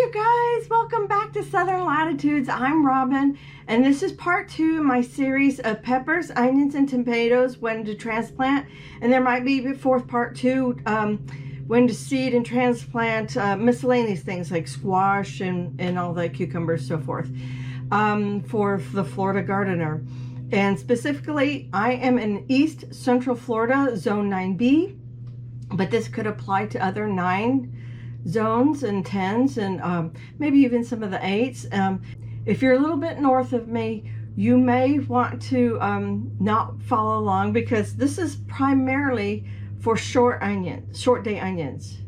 you guys, welcome back to Southern Latitudes. I'm Robin, and this is part 2 of my series of peppers, onions, and tomatoes, when to transplant. And there might be a fourth part too, when to seed and transplant miscellaneous things like squash and all the cucumbers, so forth, for the Florida gardener. And specifically, I am in East Central Florida, Zone 9B, but this could apply to other 9 zones and 10s and maybe even some of the 8s. If you're a little bit north of me, you may want to not follow along, because this is primarily for short day onions.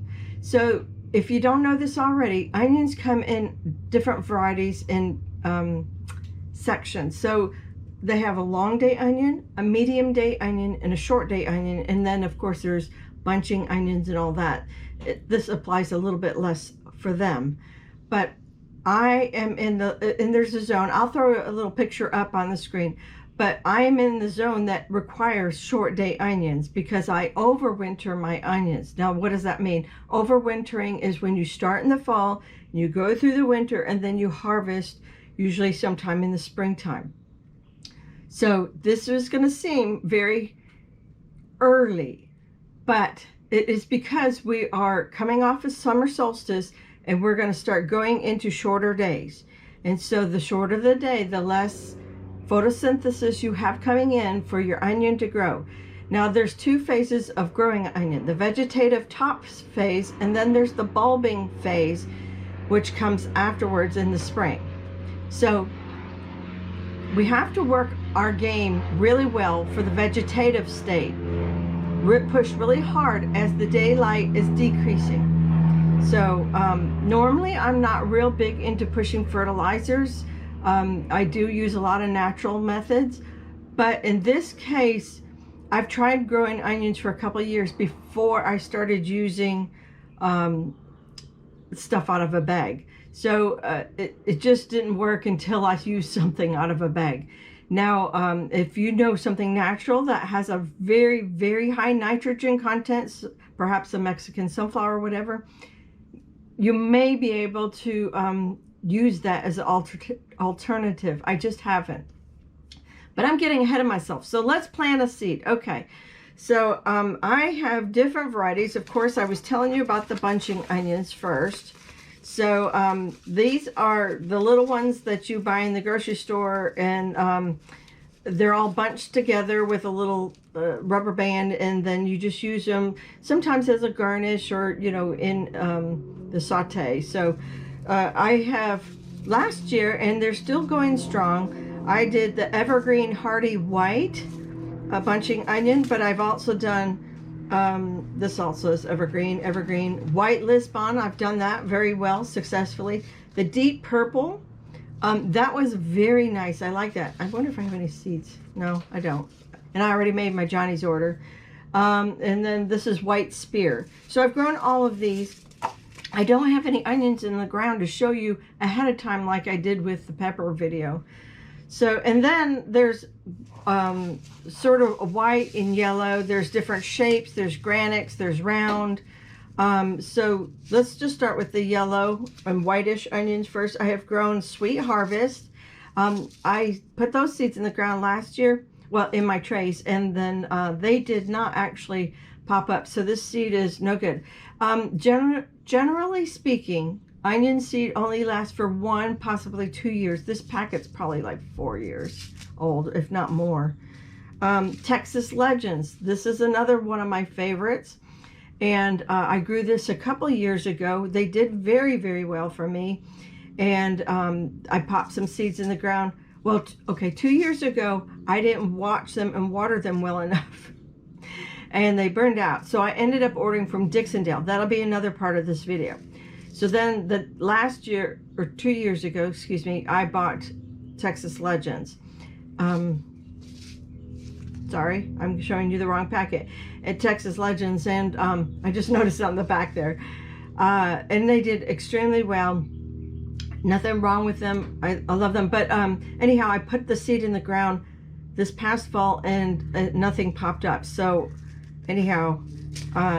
So if you don't know this already, onions come in different varieties in sections. So they have a long day onion, a medium day onion, and a short day onion, and then of course there's bunching onions and all that. This applies a little bit less for them, but I am in the, and there's a zone, I'll throw a little picture up on the screen, but I am in the zone that requires short day onions because I overwinter my onions. Now, what does that mean? Overwintering is when you start in the fall, you go through the winter, and then you harvest usually sometime in the springtime. So this is going to seem very early, but it is because we are coming off of summer solstice and we're going to start going into shorter days. And so the shorter the day, the less photosynthesis you have coming in for your onion to grow. Now there's 2 phases of growing onion, the vegetative top phase, and then there's the bulbing phase, which comes afterwards in the spring. So we have to work our game really well for the vegetative state. Push really hard as the daylight is decreasing. So normally I'm not real big into pushing fertilizers. I do use a lot of natural methods, but in this case I've tried growing onions for a couple of years before I started using stuff out of a bag. So it just didn't work until I used something out of a bag. Now, if you know something natural that has a very, very high nitrogen content, perhaps a Mexican sunflower or whatever, you may be able to use that as an alternative. I just haven't. But I'm getting ahead of myself. So let's plant a seed. Okay. So I have different varieties. Of course, I was telling you about the bunching onions first. So these are the little ones that you buy in the grocery store, and they're all bunched together with a little rubber band, and then you just use them sometimes as a garnish or, you know, in the saute. So I have last year, and they're still going strong, I did the evergreen hardy white bunching onion, but I've also done this also is evergreen white Lisbon. I've done that very well successfully. The deep purple, that was very nice. I like that. I wonder if I have any seeds. No, I don't. And I already made my Johnny's order. And then this is white spear. So I've grown all of these. I don't have any onions in the ground to show you ahead of time like I did with the pepper video. So, and then there's sort of white and yellow. There's different shapes. There's granites, there's round. So let's just start with the yellow and whitish onions first. I have grown Sweet Harvest. I put those seeds in the ground last year, well, in my trays, and then they did not actually pop up. So this seed is no good. Generally speaking, onion seed only lasts for 1, possibly 2 years. This packet's probably like 4 years old, if not more. Texas Legends. This is another one of my favorites. And I grew this a couple years ago. They did very, very well for me. And I popped some seeds in the ground. Well, okay, 2 years ago, I didn't watch them and water them well enough. And they burned out. So I ended up ordering from Dixondale. That'll be another part of this video. So then the last year, or 2 years ago, excuse me, I bought Texas Legends. Sorry, I'm showing you the wrong packet. At Texas Legends, and I just noticed on the back there. And they did extremely well. Nothing wrong with them. I love them. But anyhow, I put the seed in the ground this past fall, and nothing popped up. So anyhow,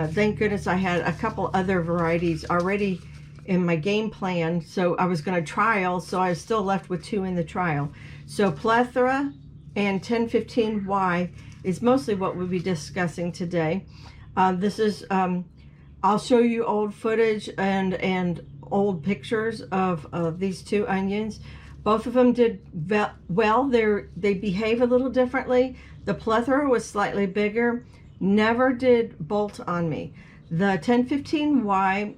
thank goodness I had a couple other varieties already in my game plan. So I was going to trial, so I was still left with 2 in the trial. So plethora and 1015Y is mostly what we'll be discussing today. This is, I'll show you old footage and old pictures of these 2 onions. Both of them did well. They behave a little differently. The plethora was slightly bigger, never did bolt on me. The 1015Y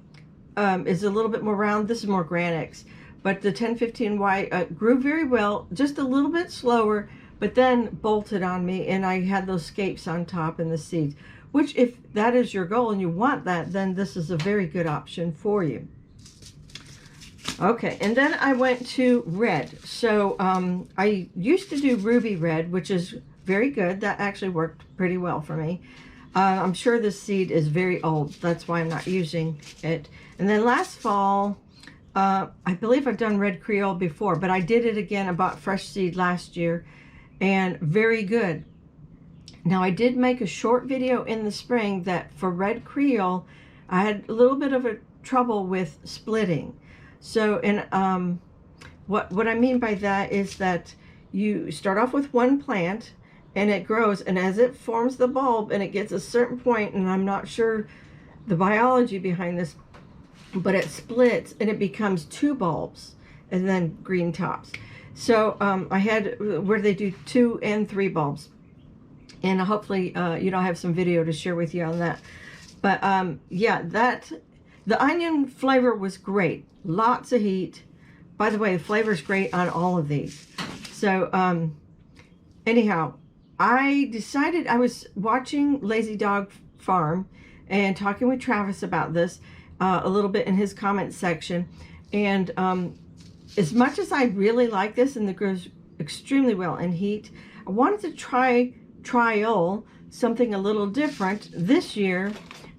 is a little bit more round. This is more Granix, but the 1015Y grew very well, just a little bit slower, but then bolted on me, and I had those scapes on top and the seeds, which if that is your goal and you want that, then this is a very good option for you. Okay, and then I went to red. So I used to do ruby red, which is very good. That actually worked pretty well for me. I'm sure this seed is very old. That's why I'm not using it. And then last fall, I believe I've done red Creole before, but I did it again. I bought fresh seed last year, and very good. Now I did make a short video in the spring that for red Creole, I had a little bit of a trouble with splitting. So, and what I mean by that is that you start off with one plant and it grows, and as it forms the bulb and it gets a certain point, and I'm not sure the biology behind this, but it splits and it becomes 2 bulbs and then green tops. So I had where they do 2 and 3 bulbs, and hopefully I have some video to share with you on that. But yeah, the onion flavor was great. Lots of heat. By the way, the flavor is great on all of these. So anyhow, I decided, I was watching Lazy Dog Farm and talking with Travis about this a little bit in his comment section. And as much as I really like this and it grows extremely well in heat, I wanted to trial something a little different this year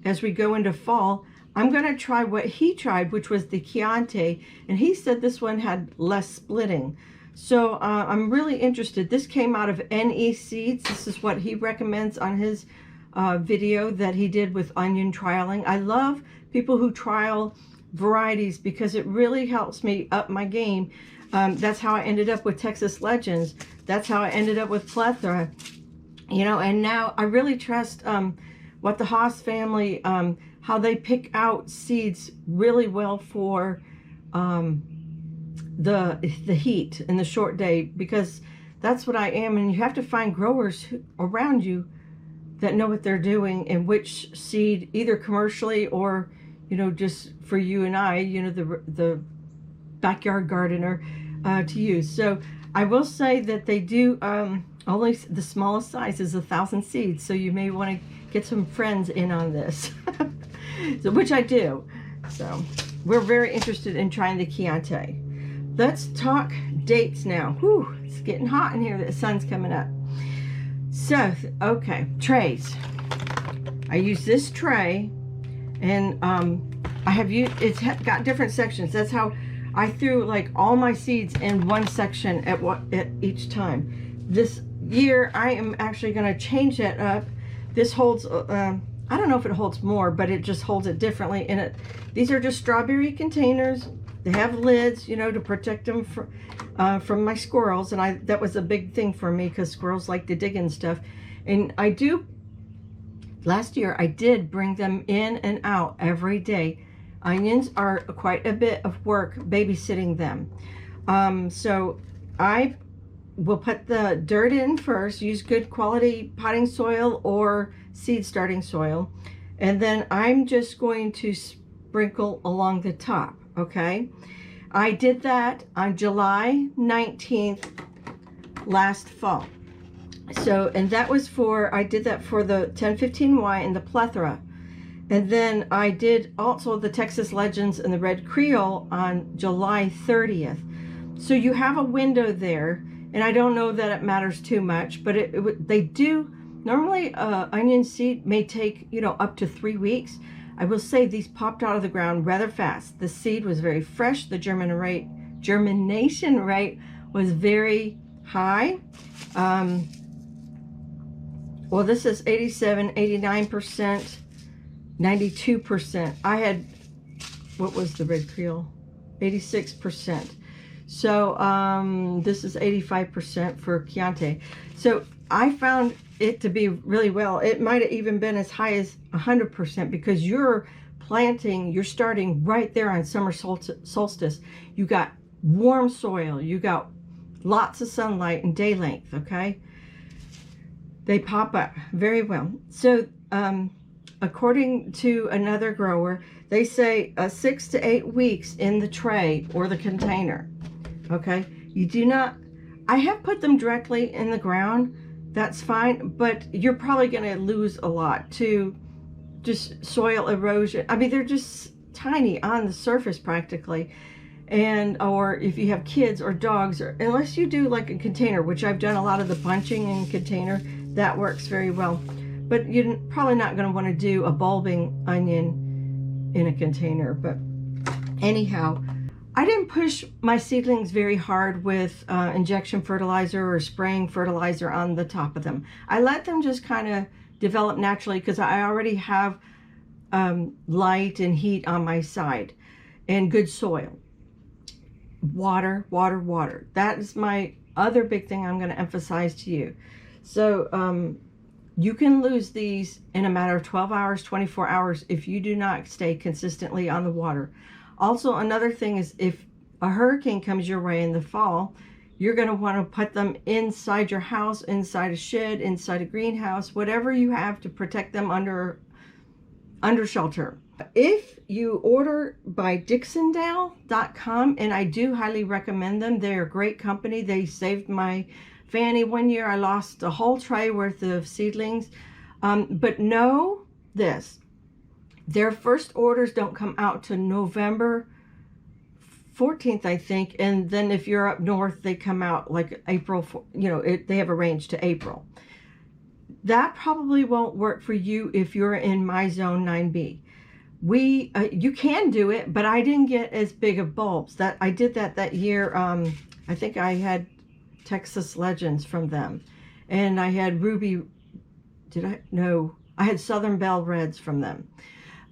as we go into fall. I'm going to try what he tried, which was the Chianti, and he said this one had less splitting. So I'm really interested. This came out of NE Seeds. This is what he recommends on his video that he did with onion trialing. I love people who trial varieties because it really helps me up my game. That's how I ended up with Texas Legends. That's how I ended up with Plethora. And now I really trust what the Haas family, how they pick out seeds really well for the heat and the short day, because that's what I am. And you have to find growers around you that know what they're doing and which seed, either commercially or just for you and I, the backyard gardener, to use. So I will say that they do only the smallest size is 1,000 seeds, so you may want to get some friends in on this. So, which I do. So we're very interested in trying the Chianti. Let's talk dates now. Whew, it's getting hot in here. The sun's coming up. So, okay, trays. I use this tray, and I have used, it's got different sections. That's how I threw like all my seeds in one section at each time. This year I am actually going to change that up. This holds I don't know if it holds more, but it just holds it differently. And these are just strawberry containers. They have lids, to protect them from my squirrels. And that was a big thing for me because squirrels like to dig in stuff. And last year I did bring them in and out every day. Onions are quite a bit of work babysitting them. So I will put the dirt in first, use good quality potting soil or seed starting soil, and then I'm just going to sprinkle along the top. Okay, I did that on July 19th last fall. So, and that was I did that for the 1015Y and the Plethora. And then I did also the Texas Legends and the Red Creole on July 30th. So you have a window there, and I don't know that it matters too much, but they do. Normally, onion seed may take, up to 3 weeks. I will say these popped out of the ground rather fast. The seed was very fresh. The germination rate was very high. Well, this is 87, 89%, 92%. I had what was the red Creole? 86%. So this is 85% for Chianti. So I found it to be really well. It might have even been as high as 100% because you're starting right there on summer solstice. You got warm soil, you got lots of sunlight and day length, okay? They pop up very well. So according to another grower, they say 6 to 8 weeks in the tray or the container, okay? You do not, I have put them directly in the ground, that's fine, but you're probably gonna lose a lot to just soil erosion. I mean, they're just tiny on the surface practically. And or if you have kids or dogs, or unless you do like a container, which I've done a lot of the bunching in container, that works very well. But you're probably not going to want to do a bulbing onion in a container. But anyhow, I didn't push my seedlings very hard with injection fertilizer or spraying fertilizer on the top of them. I let them just kind of develop naturally because I already have light and heat on my side and good soil. Water, water, water. That is my other big thing I'm going to emphasize to you. So you can lose these in a matter of 12 hours, 24 hours if you do not stay consistently on the water. Also, another thing is if a hurricane comes your way in the fall, you're going to want to put them inside your house, inside a shed, inside a greenhouse, whatever you have to protect them under shelter. If you order by Dixondale.com, and I do highly recommend them, they're a great company. They saved my Fanny one year. I lost a whole tray worth of seedlings. But know this, their first orders don't come out to November 14th, I think. And then if you're up north, they come out like April, they have a range to April. That probably won't work for you if you're in my zone 9B. You can do it, but I didn't get as big of bulbs. I did that year. I think I had Texas Legends from them, and I had Ruby. I had Southern Belle Reds from them,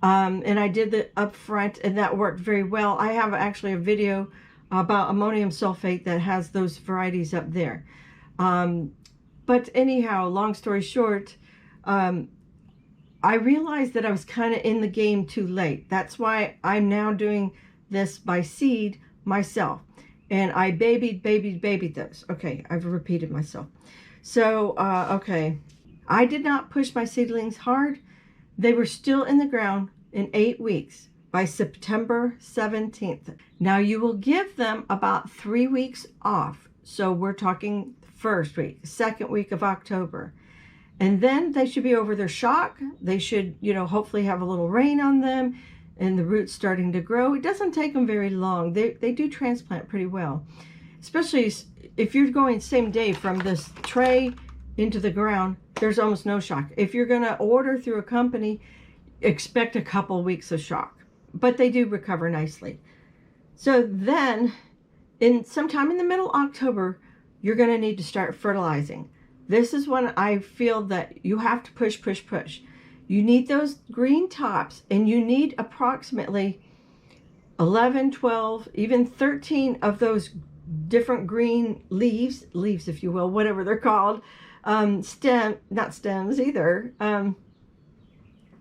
and I did the up front, and that worked very well. I have actually a video about ammonium sulfate that has those varieties up there. But anyhow, long story short, I realized that I was kind of in the game too late. That's why I'm now doing this by seed myself. And I babied those. Okay, I've repeated myself. So, okay. I did not push my seedlings hard. They were still in the ground in 8 weeks by September 17th. Now you will give them about 3 weeks off. So we're talking first week, second week of October. And then they should be over their shock. They should, hopefully have a little rain on them and the roots starting to grow. It doesn't take them very long. They do transplant pretty well, especially if you're going same day from this tray into the ground. There's almost no shock. If you're going to order through a company, expect a couple weeks of shock, but they do recover nicely. So then sometime in the middle of October, you're going to need to start fertilizing. This is when I feel that you have to push. You need those green tops, and you need approximately 11, 12, even 13 of those different green leaves if you will, whatever they're called. Not stems either.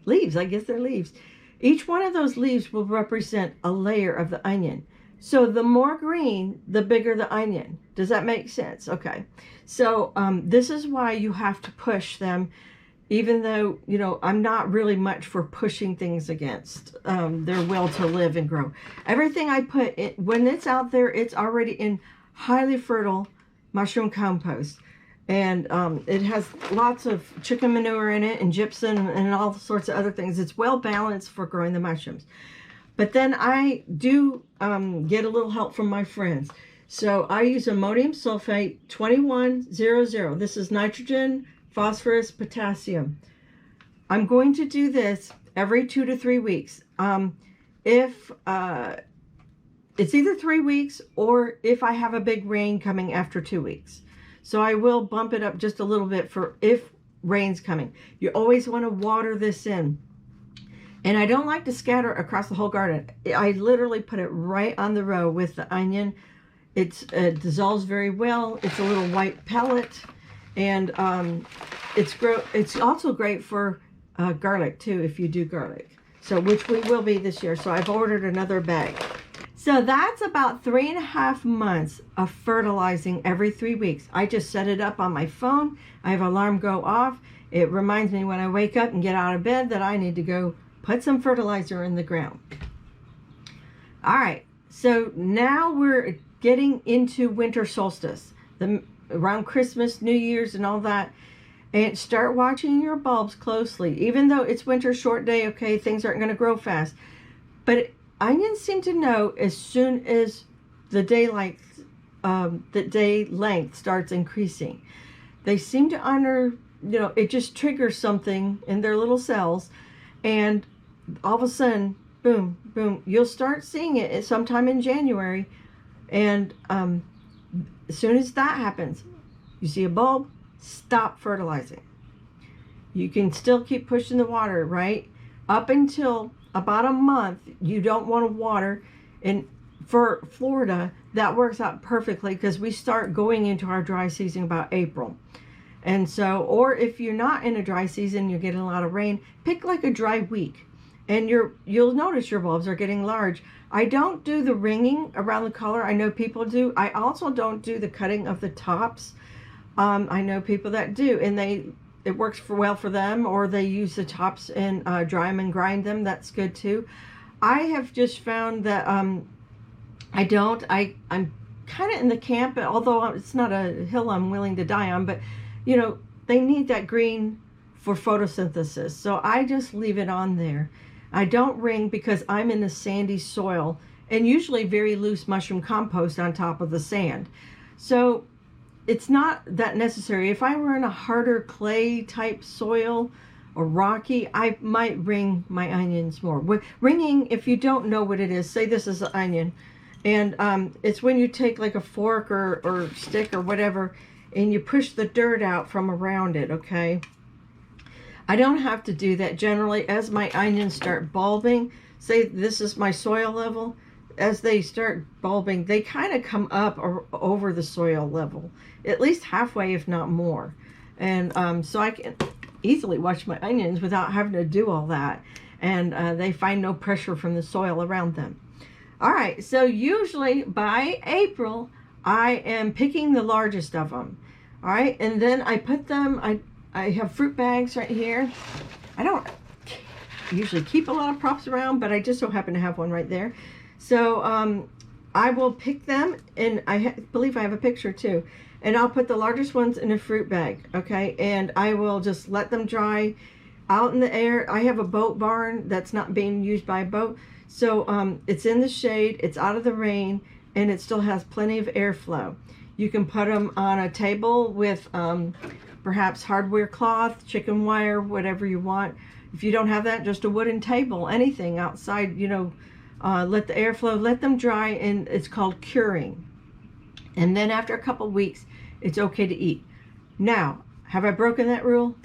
Leaves, I guess they're leaves. Each one of those leaves will represent a layer of the onion. So the more green, the bigger the onion. Does that make sense? Okay. So this is why you have to push them, even though, I'm not really much for pushing things against their will to live and grow. Everything I put in, when it's out there, it's already in highly fertile mushroom compost. And it has lots of chicken manure in it and gypsum and all sorts of other things. It's well balanced for growing the mushrooms. But then I do get a little help from my friends. So I use ammonium sulfate 2100. This is nitrogen, phosphorus, potassium. I'm going to do this every 2 to 3 weeks. If it's either 3 weeks or if I have a big rain coming after 2 weeks. So I will bump it up just a little bit for if rain's coming. You always want to water this in. And I don't like to scatter across the whole garden. I literally put it right on the row with the onion. It dissolves very well. It's a little white pellet, and it's also great for garlic too, if you do garlic. So, which we will be this year. So I've ordered another bag. So that's about 3.5 months of fertilizing every 3 weeks. I just set it up on my phone. I have alarm go off. It reminds me when I wake up and get out of bed that I need to go put some fertilizer in the ground. All right, so now we're getting into winter solstice, around Christmas, New Year's, and all that. And start watching your bulbs closely. Even though it's winter, short day, okay, things aren't going to grow fast. But onions seem to know as soon as the day length starts increasing. They seem to honor, it just triggers something in their little cells, and all of a sudden, boom, boom, you'll start seeing it sometime in January. And as soon as that happens, you see a bulb, stop fertilizing. You can still keep pushing the water, right? Up until about a month, you don't want to water. And for Florida, that works out perfectly because we start going into our dry season about April. And so, or if you're not in a dry season, you're getting a lot of rain, pick like a dry week, and you'll notice your bulbs are getting large. I don't do the ringing around the collar. I know people do. I also don't do the cutting of the tops. I know people that do, and it works well for them, or they use the tops and dry them and grind them. That's good too. I have just found that I'm kind of in the camp, although it's not a hill I'm willing to die on, but they need that green for photosynthesis. So I just leave it on there. I don't ring because I'm in the sandy soil, and usually very loose mushroom compost on top of the sand. So it's not that necessary. If I were in a harder clay type soil or rocky, I might ring my onions more. Ringing, if you don't know what it is, say this is an onion, and it's when you take like a fork or stick or whatever, and you push the dirt out from around it, okay? I don't have to do that generally. As my onions start bulbing, say this is my soil level, as they start bulbing, they kind of come up or over the soil level, at least halfway, if not more. And so I can easily watch my onions without having to do all that. And they find no pressure from the soil around them. All right, so usually by April, I am picking the largest of them. All right, and then I put them, I have fruit bags right here. I don't usually keep a lot of props around, but I just so happen to have one right there. So I will pick them, and I believe I have a picture too. And I'll put the largest ones in a fruit bag, okay? And I will just let them dry out in the air. I have a boat barn that's not being used by a boat. So it's in the shade, it's out of the rain, and it still has plenty of airflow. You can put them on a table with perhaps hardware cloth, chicken wire, whatever you want. If you don't have that, just a wooden table, anything outside, let the airflow, let them dry, and it's called curing. And then after a couple weeks, it's okay to eat. Now, have I broken that rule?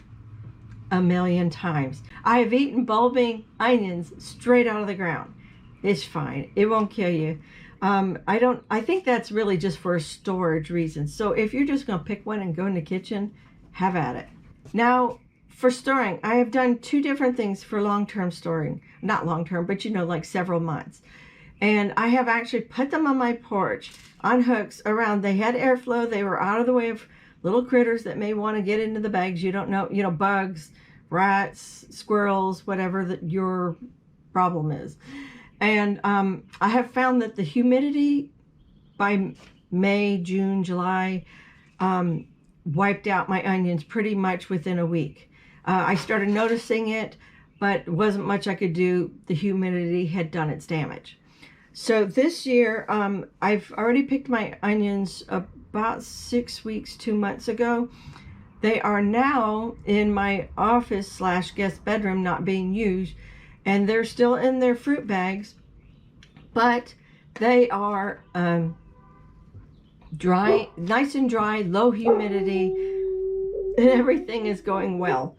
A million times. I have eaten bulbing onions straight out of the ground. It's fine. It won't kill you. I think that's really just for storage reasons. So if you're just going to pick one and go in the kitchen, have at it. Now, for storing, I have done 2 different things for long-term storing. Not long-term, but like several months. And I have actually put them on my porch on hooks around. They had airflow. They were out of the way of little critters that may want to get into the bags. You don't know, bugs, rats, squirrels, whatever your problem is. And I have found that the humidity by May, June, July wiped out my onions pretty much within a week. I started noticing it, but wasn't much I could do. The humidity had done its damage. So this year, I've already picked my onions about 6 weeks, 2 months ago. They are now in my office / guest bedroom, not being used, and they're still in their fruit bags, but they are dry, nice and dry, low humidity, and everything is going well.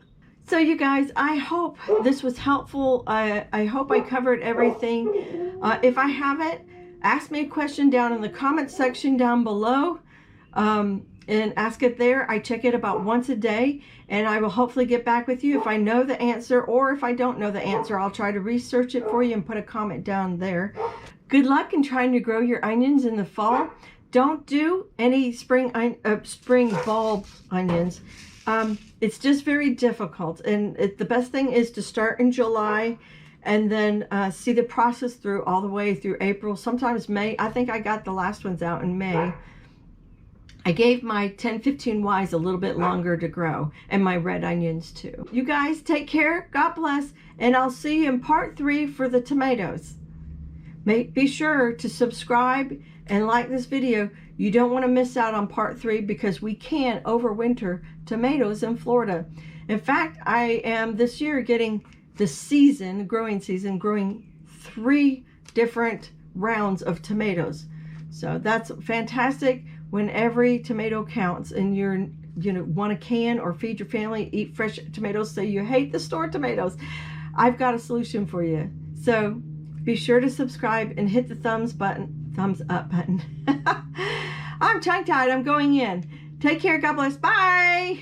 So you guys, I hope this was helpful. I hope I covered everything. If I haven't, ask me a question down in the comment section down below, and ask it there. I check it about once a day, and I will hopefully get back with you if I know the answer, or if I don't know the answer, I'll try to research it for you and put a comment down there. Good luck in trying to grow your onions in the fall. Don't do any spring bulb onions. It's just very difficult, and the best thing is to start in July and then see the process through all the way through April, sometimes May. I think I got the last ones out in May. I gave my 1015Ys a little bit longer to grow, and my red onions too. You guys take care, God bless, and I'll see you in part 3 for the tomatoes. Be sure to subscribe and like this video. You don't want to miss out on part 3, because we can overwinter tomatoes in Florida. In fact, I am this year getting the growing season, growing 3 different rounds of tomatoes. So that's fantastic when every tomato counts, and you want to can or feed your family, eat fresh tomatoes, so you hate the store tomatoes. I've got a solution for you. So be sure to subscribe and hit the thumbs up button. I'm tongue-tied. I'm going in. Take care. God bless. Bye.